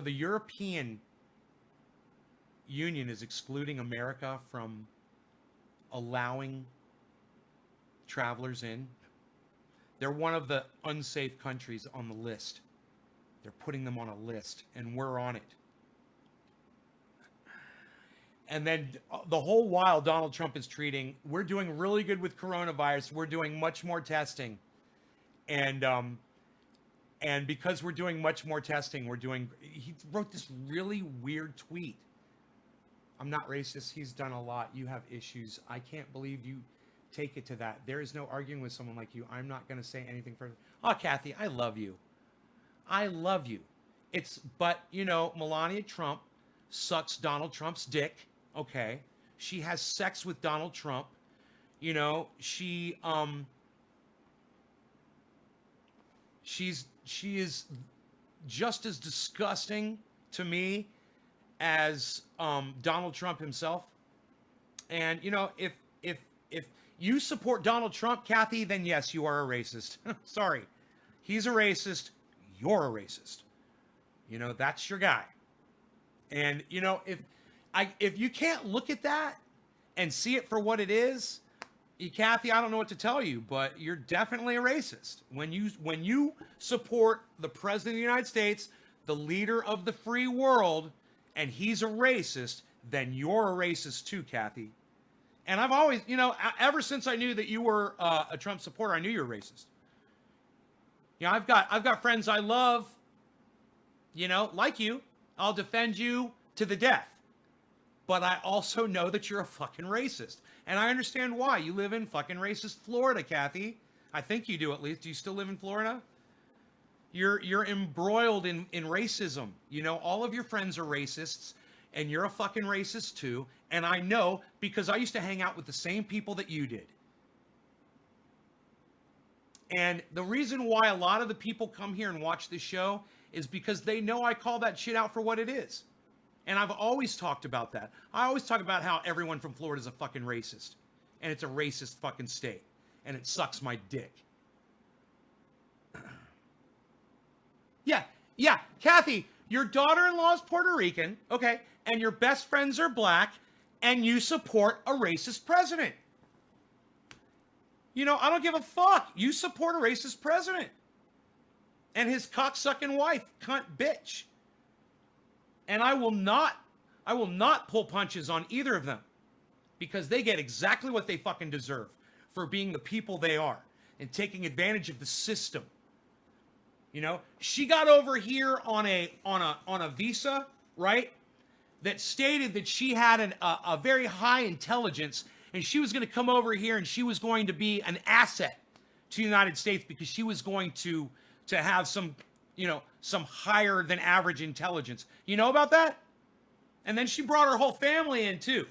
European Union is excluding America from allowing travelers in? They're one of the unsafe countries on the list. They're putting them on a list, and we're on it. And then the whole while Donald Trump is treating, we're doing really good with coronavirus. We're doing much more testing. And because we're doing much more testing, he wrote this really weird tweet. I'm not racist. He's done a lot. You have issues. I can't believe you take it to that. There is no arguing with someone like you. I'm not going to say anything further. Oh, Kathy, I love you. I love you. But Melania Trump sucks Donald Trump's dick. Okay. She has sex with Donald Trump. She is just as disgusting to me as Donald Trump himself. And if you support Donald Trump, Kathy, then yes, you are a racist. Sorry. He's a racist. You're a racist. That's your guy. And if you can't look at that and see it for what it is, Kathy, I don't know what to tell you, but you're definitely a racist. When you support the President of the United States, the leader of the free world, and he's a racist, then you're a racist too, Kathy. And I've always, ever since I knew that you were a Trump supporter, I knew you were racist. I've got friends I love, like you. I'll defend you to the death. But I also know that you're a fucking racist. And I understand why. You live in fucking racist Florida, Kathy. I think you do, at least. Do you still live in Florida? You're embroiled in racism. All of your friends are racists, and you're a fucking racist too. And I know because I used to hang out with the same people that you did. And the reason why a lot of the people come here and watch this show is because they know I call that shit out for what it is. And I've always talked about that. I always talk about how everyone from Florida is a fucking racist. And it's a racist fucking state. And it sucks my dick. Yeah, Kathy, your daughter-in-law is Puerto Rican, okay, and your best friends are black, and you support a racist president. I don't give a fuck. You support a racist president. And his cocksucking wife, cunt bitch. And I will not pull punches on either of them. Because they get exactly what they fucking deserve for being the people they are and taking advantage of the system. She got over here on a visa, right? That stated that she had a very high intelligence, and she was going to come over here and she was going to be an asset to the United States because she was going to have some higher than average intelligence. You know about that? And then she brought her whole family in too.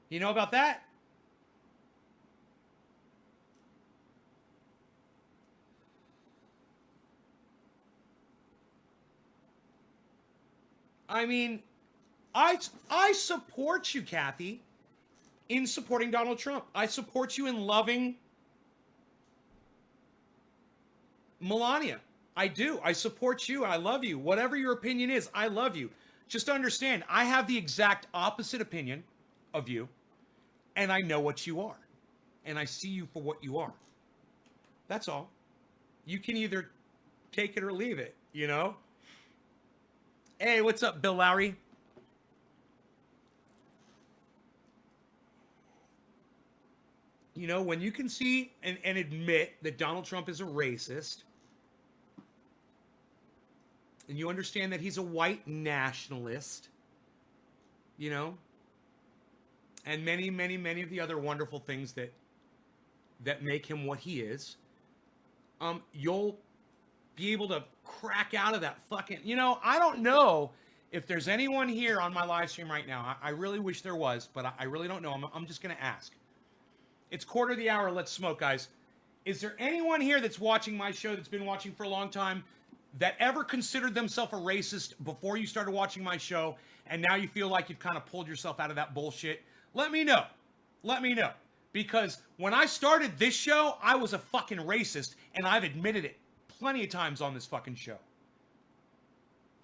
You know about that? I mean, I support you, Kathy, in supporting Donald Trump. I support you in loving Melania. I do. I support you. I love you. Whatever your opinion is, I love you. Just understand, I have the exact opposite opinion of you, and I know what you are, and I see you for what you are. That's all. You can either take it or leave it, Hey, what's up, Bill Lowry? When you can see and admit that Donald Trump is a racist, and you understand that he's a white nationalist, and many, many, many of the other wonderful things that make him what he is, you'll be able to crack out of that fucking, I don't know if there's anyone here on my live stream right now. I really wish there was, but I really don't know. I'm just going to ask. It's quarter of the hour. Let's smoke, guys. Is there anyone here that's watching my show that's been watching for a long time that ever considered themselves a racist before you started watching my show, and now you feel like you've kind of pulled yourself out of that bullshit? Let me know. Let me know. Because when I started this show, I was a fucking racist, and I've admitted it plenty of times on this fucking show.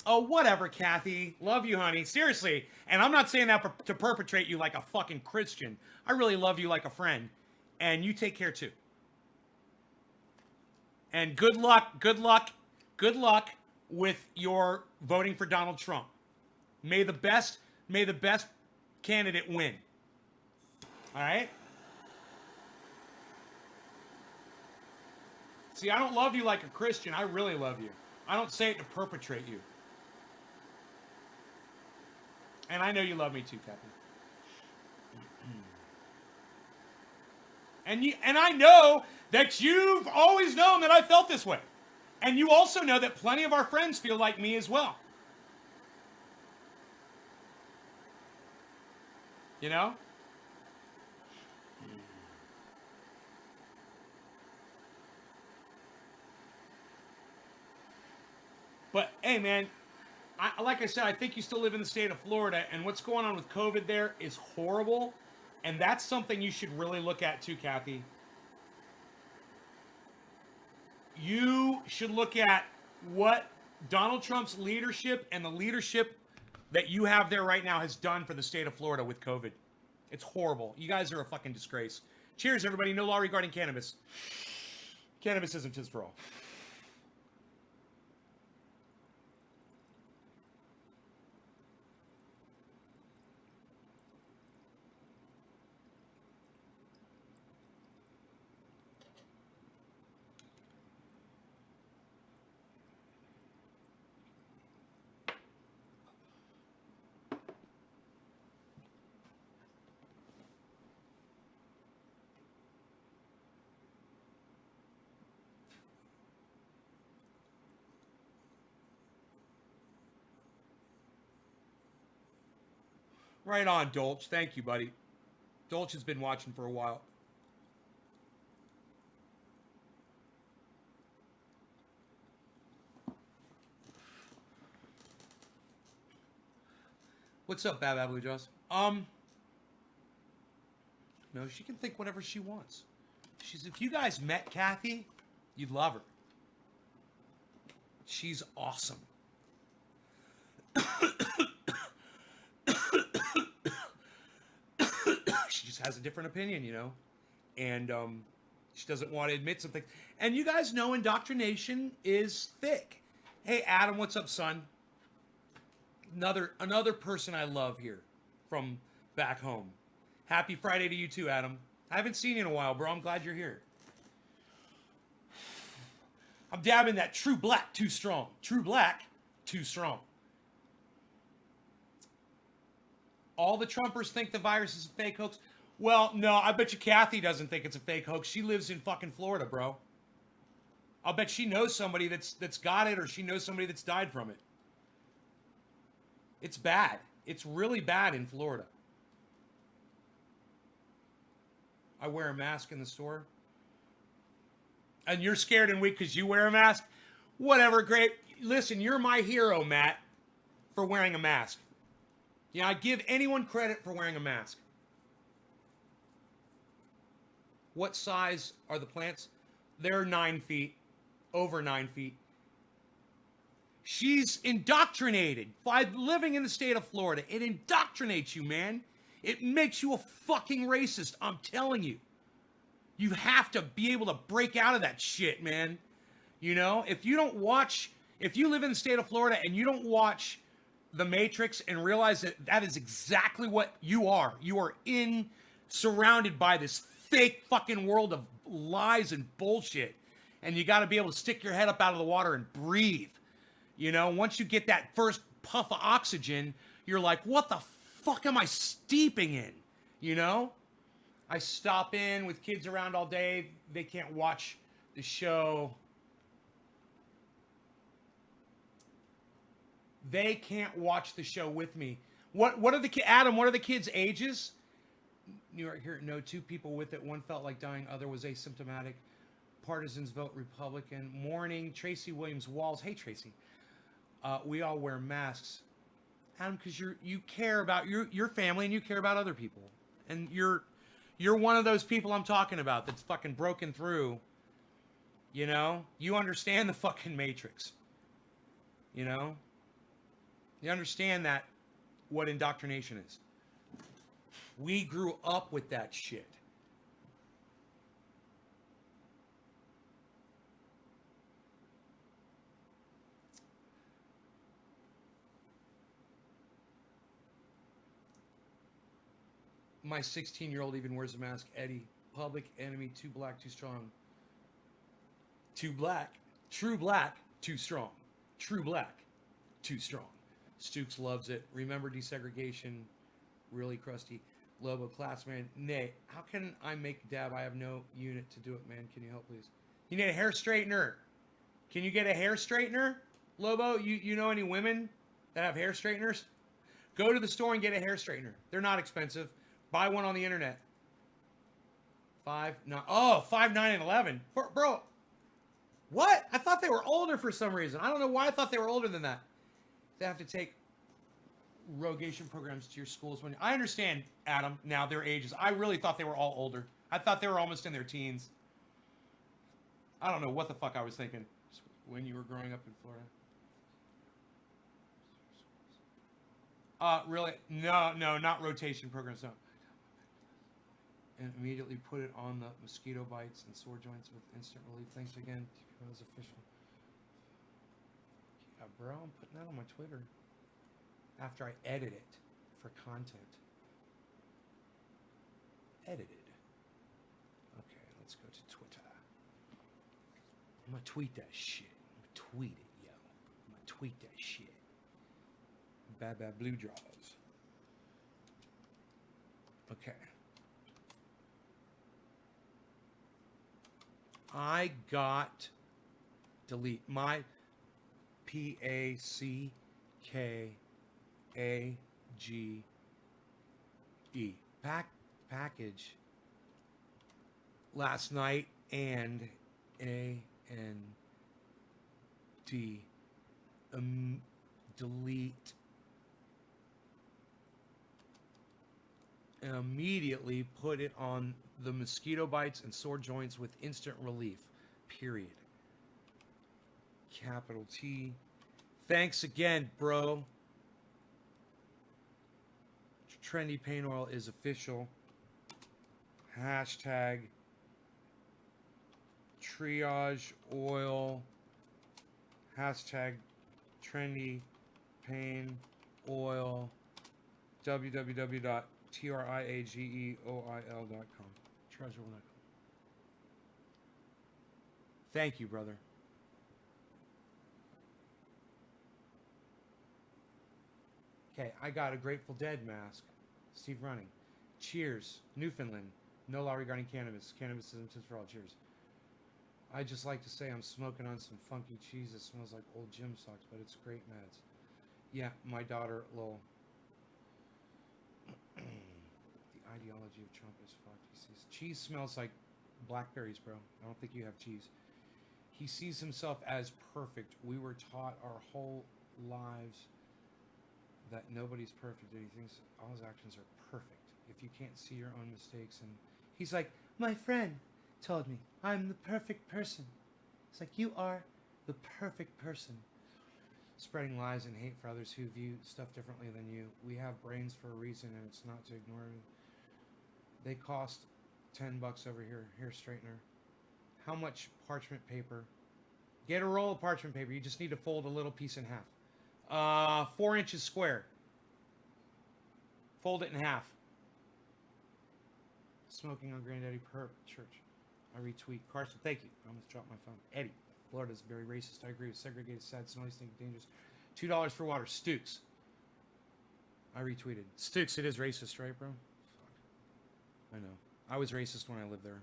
Oh, whatever, Kathy. Love you, honey. Seriously. And I'm not saying that to perpetrate you like a fucking Christian. I really love you like a friend. And you take care too. And good luck with your voting for Donald Trump. May the best candidate win. All right? See, I don't love you like a Christian. I really love you. I don't say it to perpetrate you. And I know you love me too, Kathy. And I know that you've always known that I felt this way. And you also know that plenty of our friends feel like me as well. You know? But, hey, man, like I said, I think you still live in the state of Florida, and what's going on with COVID there is horrible, and that's something you should really look at too, Kathy. You should look at what Donald Trump's leadership and the leadership that you have there right now has done for the state of Florida with COVID. It's horrible. You guys are a fucking disgrace. Cheers, everybody. No law regarding cannabis. Cannabis isn't his for all. Right on, Dolch. Thank you, buddy. Dolch has been watching for a while. What's up, Bad Bad Blue Jaws? No, she can think whatever she wants. If you guys met Kathy, you'd love her. She's awesome. She just has a different opinion, you know, and she doesn't want to admit something. And you guys know indoctrination is thick. Hey, Adam, what's up, son? Another person I love here from back home. Happy Friday to you too, Adam. I haven't seen you in a while, bro. I'm glad you're here. I'm dabbing that true black too strong. True black too strong. All the Trumpers think the virus is a fake hoax. Well, no, I bet you Kathy doesn't think it's a fake hoax. She lives in fucking Florida, bro. I'll bet she knows somebody that's got it, or she knows somebody that's died from it. It's bad. It's really bad in Florida. I wear a mask in the store. And you're scared and weak because you wear a mask? Whatever, great. Listen, you're my hero, Matt, for wearing a mask. Yeah, I give anyone credit for wearing a mask. What size are the plants? They're 9 feet, over 9 feet. She's indoctrinated by living in the state of Florida. It indoctrinates you, man. It makes you a fucking racist, I'm telling you. You have to be able to break out of that shit, man. You know, if you live in the state of Florida and you don't watch The Matrix and realize that that is exactly what you are. You are surrounded by this fake fucking world of lies and bullshit. And you got to be able to stick your head up out of the water and breathe. You know, once you get that first puff of oxygen, you're like, what the fuck am I steeping in? You know? I stop in with kids around all day. They can't watch the show. They can't watch the show with me. What are the Adam, what are the kids' ages? New York here. No, two people with it. One felt like dying. Other was asymptomatic. Partisans vote Republican. Morning. Tracy Williams Walls. Hey Tracy. We all wear masks, Adam, because you care about your family and you care about other people, and you're one of those people I'm talking about that's fucking broken through. You know, you understand the fucking matrix. You know, you understand that what indoctrination is. We grew up with that shit. My 16-year-old even wears a mask. Eddie, Public Enemy, too black, too strong. Too black, true black, too strong. True black, too strong. Stukes loves it. Remember desegregation, really crusty. Lobo, classman, nay. How can I make dab? I have no unit to do it, man. Can you help, please? You need a hair straightener. Can you get a hair straightener? Lobo, you know any women that have hair straighteners? Go to the store and get a hair straightener. They're not expensive. Buy one on the internet. $5.9. Oh, $5.9 and $11. Bro, what? I thought they were older for some reason. I don't know why I thought they were older than that. They have to take rogation programs to your schools. When I understand, Adam, now their ages. I really thought they were all older. I thought they were almost in their teens. I don't know what the fuck I was thinking when you were growing up in Florida. Really? No, not rotation programs, no. And immediately put it on the mosquito bites and sore joints with instant relief. Thanks again. It was official. Yeah, bro, I'm putting that on my Twitter after I edit it for content. Edited. Okay, let's go to Twitter. I'm gonna tweet that shit. I'm gonna tweet it, yo. I'm gonna tweet that shit. Bad blue draws. Okay. I got delete my PACKAGE package last night and delete and immediately put it on the mosquito bites and sore joints with instant relief, period. Capital T. Thanks again, bro. Trendy pain oil is official. Hashtag triage oil. Hashtag trendy pain oil. www.triageoil.com. Triageoil.com. Thank you, brother. Okay, I got a Grateful Dead mask. Steve Running. Cheers. Newfoundland. No law regarding cannabis. Cannabis is intense for all. Cheers. I just like to say I'm smoking on some funky cheese that smells like old gym socks, but it's great meds. Yeah, my daughter, Lowell. The ideology of Trump is fucked. He says cheese smells like blackberries, bro. I don't think you have cheese. He sees himself as perfect. We were taught our whole lives that nobody's perfect, and he thinks all his actions are perfect. If you can't see your own mistakes, and he's like, my friend told me I'm the perfect person. It's like, you are the perfect person. Spreading lies and hate for others who view stuff differently than you. We have brains for a reason, and it's not to ignore them. They cost $10 over here. Hair straightener. How much parchment paper? Get a roll of parchment paper. You just need to fold a little piece in half. 4 inches square. Fold it in half. Smoking on Granddaddy Perp Church. I retweet. Carson, thank you. I almost dropped my phone. Eddie, Florida's very racist. I agree with segregated, sad, snowy, stinking, dangerous. $2 for water. Stukes. I retweeted. Stukes, it is racist, right, bro? Fuck. I know. I was racist when I lived there.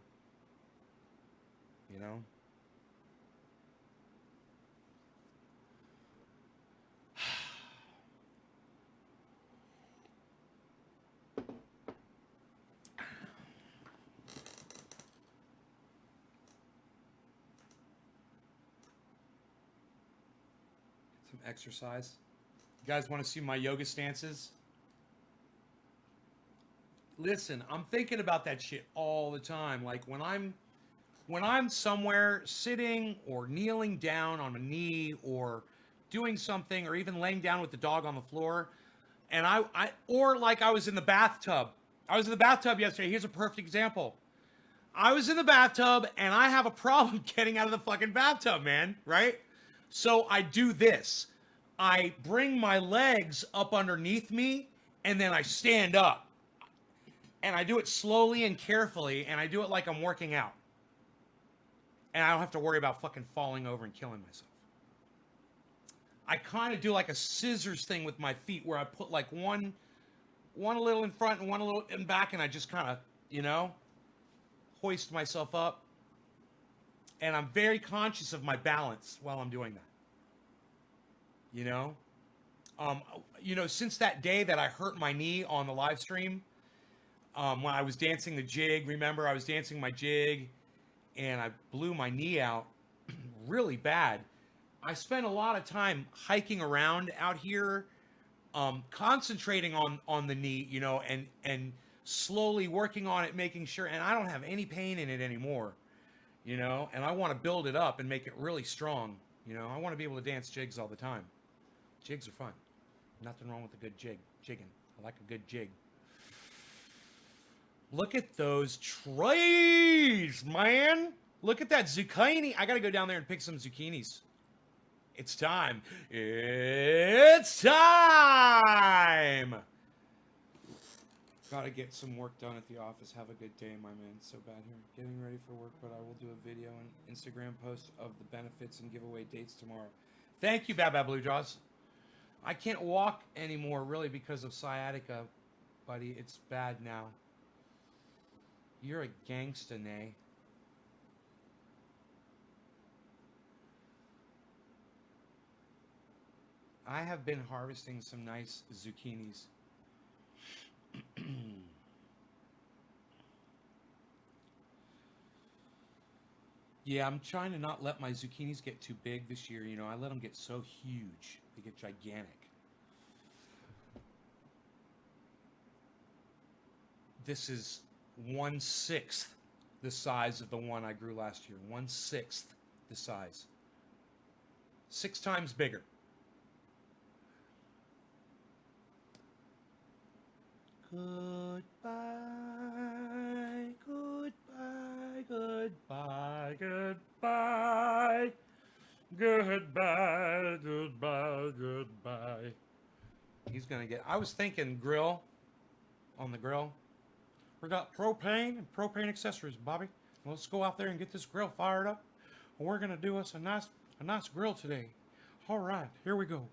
You know? some exercise. You guys want to see my yoga stances? Listen, I'm thinking about that shit all the time. Like when I'm somewhere sitting or kneeling down on a knee or doing something or even laying down with the dog on the floor, and or like I was in the bathtub. I was in the bathtub yesterday. Here's a perfect example. I was in the bathtub and I have a problem getting out of the fucking bathtub, man, right? So I do this. I bring my legs up underneath me and then I stand up. And I do it slowly and carefully, and I do it like I'm working out. And I don't have to worry about fucking falling over and killing myself. I kind of do like a scissors thing with my feet where I put like one a little in front and one a little in back, and I just kind of, you know, hoist myself up. And I'm very conscious of my balance while I'm doing that. You know, since that day that I hurt my knee on the live stream, when I was dancing the jig, remember I was dancing my jig and I blew my knee out really bad. I spent a lot of time hiking around out here, concentrating on the knee, you know, and slowly working on it, making sure, and I don't have any pain in it anymore, you know, and I want to build it up and make it really strong. You know, I want to be able to dance jigs all the time. Jigs are fun. Nothing wrong with a good jigging. I like a good jig. Look at those trees, man. Look at that zucchini. I got to go down there and pick some zucchinis. It's time. It's time. Got to get some work done at the office. Have a good day, my man. So bad here. Getting ready for work, but I will do a video and Instagram post of the benefits and giveaway dates tomorrow. Thank you, Bad Bad Blue Jaws. I can't walk anymore, really, because of sciatica, buddy. It's bad now. You're a gangsta, Nay. I have been harvesting some nice zucchinis. Yeah, I'm trying to not let my zucchinis get too big this year. You know, I let them get so huge. They get gigantic. This is 1/6 the size of the one I grew last year. 1/6 the size. 6 times bigger. Goodbye, goodbye, goodbye, goodbye. Goodbye, goodbye, goodbye. He's gonna get, I was thinking grill on the grill. We got propane and propane accessories, Bobby. Well, let's go out there and get this grill fired up. We're gonna do us a nice grill today. All right, here we go.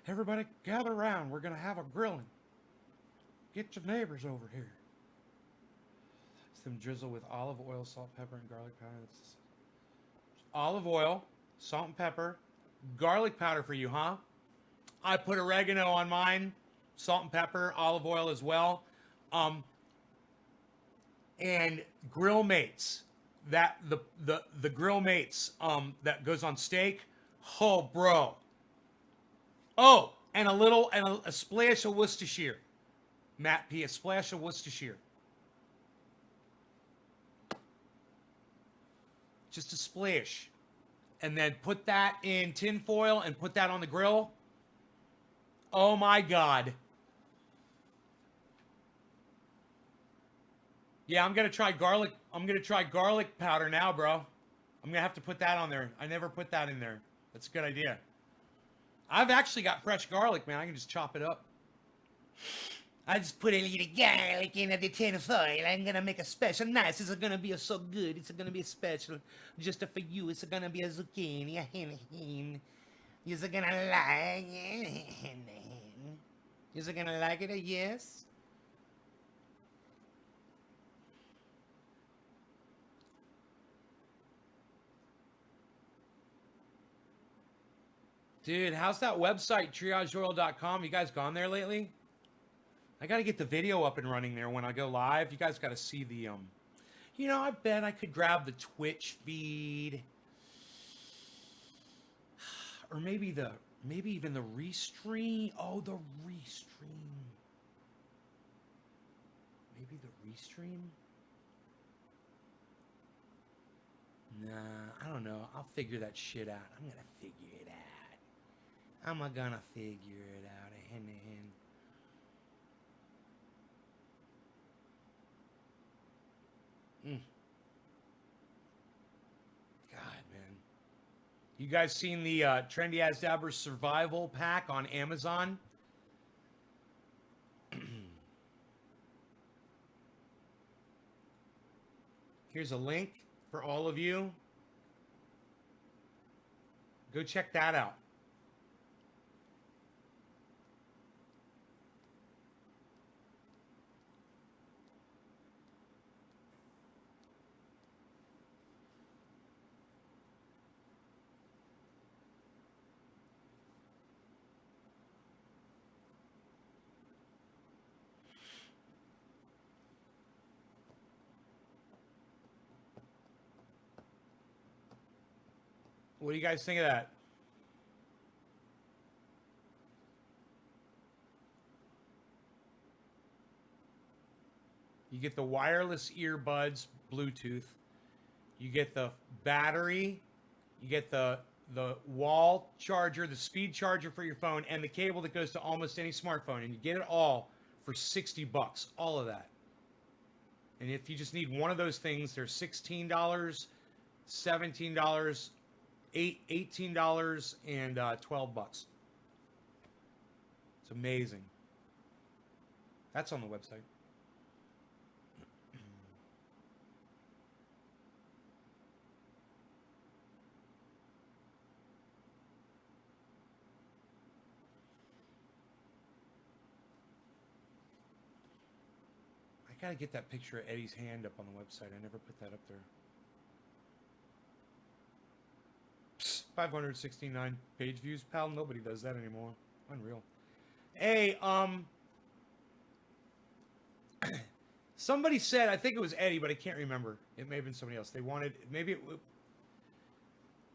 Everybody gather around. We're gonna have a grilling. Get your neighbors over here. Some drizzle with olive oil, salt, pepper, and garlic powder. Olive oil, salt and pepper, garlic powder for you, huh? I put oregano on mine, salt and pepper, olive oil as well. And Grill Mates, that the Grill Mates that goes on steak. Oh, bro. Oh, and a splash of Worcestershire. Matt P, a splash of Worcestershire. Just a splash. And then put that in tin foil and put that on the grill. Oh my God. Yeah, I'm gonna try garlic powder now, bro. I'm gonna have to put that on there. I never put that in there. That's a good idea. I've actually got fresh garlic, man. I can just chop it up. I just put a little garlic in the tin foil. I'm gonna make a special nice. It's gonna be so good. It's gonna be special just for you. It's gonna be a zucchini. You're gonna like it. You're gonna like it, yes? Dude, how's that website, triageoil.com? You guys gone there lately? I got to get the video up and running there when I go live. You guys got to see the, you know, I bet I could grab the Twitch feed. Or maybe Maybe even the restream. Oh, the restream. Maybe the restream? Nah, I don't know. I'll figure that shit out. I'm gonna figure it out. I'm gonna figure it out. Ahen. God, man. You guys seen the Trendy As Dabber Survival Pack on Amazon? Here's a link for all of you. Go check that out. What do you guys think of that? You get the wireless earbuds, Bluetooth. You get the battery. You get the wall charger, the speed charger for your phone, and the cable that goes to almost any smartphone. And you get it all for $60. All of that. And if you just need one of those things, they're $16, $17, $18, and $12. It's amazing. That's on the website. I gotta get that picture of Eddie's hand up on the website. I never put that up there. Psst, 569 page views, pal. Nobody does that anymore. Unreal. Hey, somebody said, I think it was Eddie, but I can't remember. It may have been somebody else. They wanted,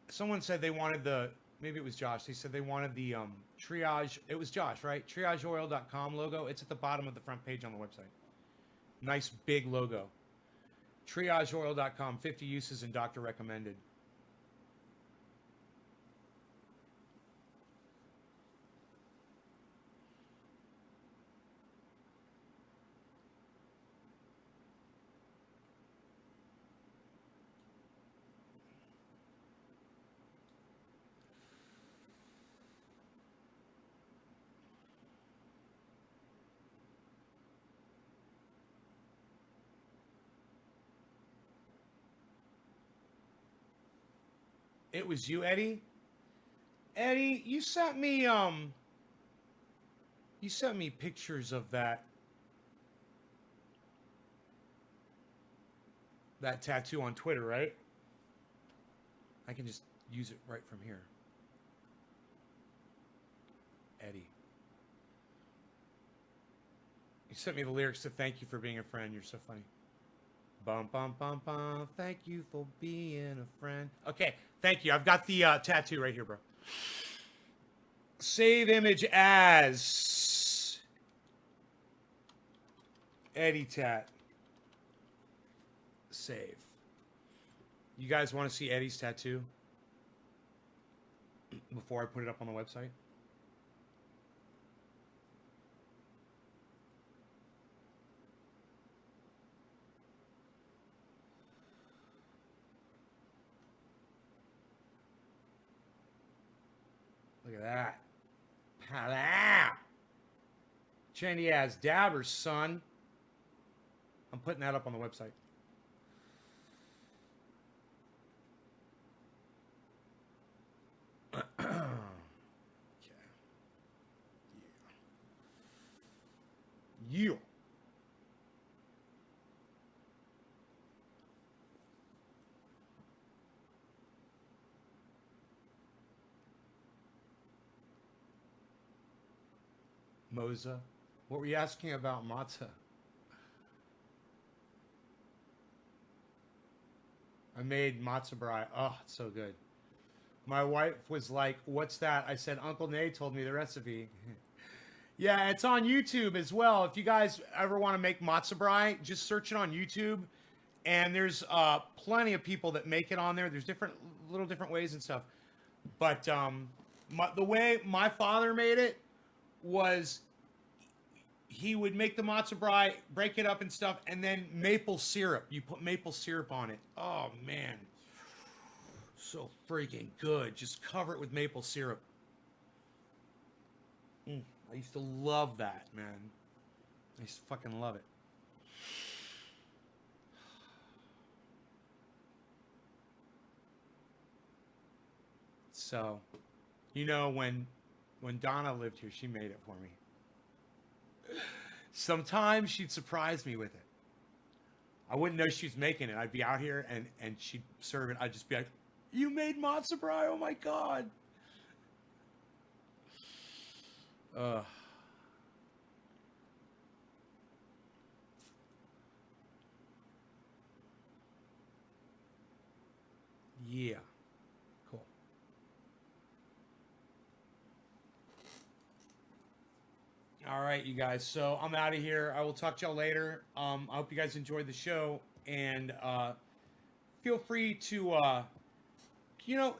someone said they wanted maybe it was Josh. They said they wanted the Triage. It was Josh, right? TriageOil.com logo. It's at the bottom of the front page on the website. Nice big logo. TriageOil.com, 50 uses and doctor recommended. It was you, Eddie? Eddie, you sent me pictures of that tattoo on Twitter, right? I can just use it right from here. Eddie. You sent me the lyrics to Thank You for Being a Friend. You're so funny. Bum, bum, bum, bum. Thank you for being a friend. Okay, thank you. I've got the tattoo right here, bro. Save image as Eddie Tat. Save. You guys want to see Eddie's tattoo before I put it up on the website? Look at that. Pow! Trendy As Dabber, son. I'm putting that up on the website. Okay. Yeah. Moza. What were you asking about matzah? I made matzah brie. Oh, it's so good. My wife was like, "What's that?" I said, "Uncle Nate told me the recipe." Yeah, it's on YouTube as well. If you guys ever want to make matzo brie, just search it on YouTube, and there's plenty of people that make it on there. There's little different ways and stuff. But the way my father made it was he would make the matzo brie, break it up and stuff, and then maple syrup. You put maple syrup on it. Oh man, so freaking good. Just cover it with maple syrup. I used to love that, man. I used to fucking love it. So, you know, when Donna lived here, she made it for me. Sometimes she'd surprise me with it. I wouldn't know she was making it. I'd be out here and she'd serve it. I'd just be like, "You made matzo brie? Oh my God." Yeah. Cool. All right, you guys. So I'm out of here. I will talk to y'all later. I hope you guys enjoyed the show, and feel free to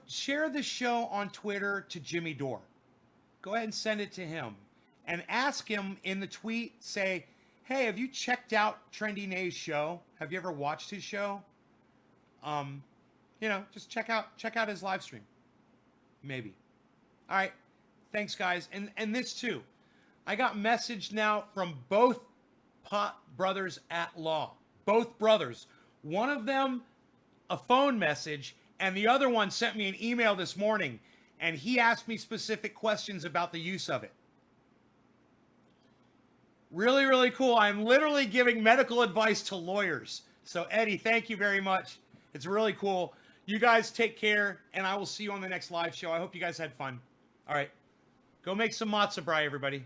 share the show on Twitter to Jimmy Dore. Go ahead and send it to him, and ask him in the tweet. Say, "Hey, have you checked out Trendy Nay's show? Have you ever watched his show? Just check out his live stream. Maybe." All right. Thanks, guys. And this too. I got message now from both Pot Brothers at Law. Both brothers. One of them a phone message, and the other one sent me an email this morning, and he asked me specific questions about the use of it. Really, really cool. I'm literally giving medical advice to lawyers. So, Eddie, thank you very much. It's really cool. You guys take care, and I will see you on the next live show. I hope you guys had fun. All right. Go make some matzo brie, everybody.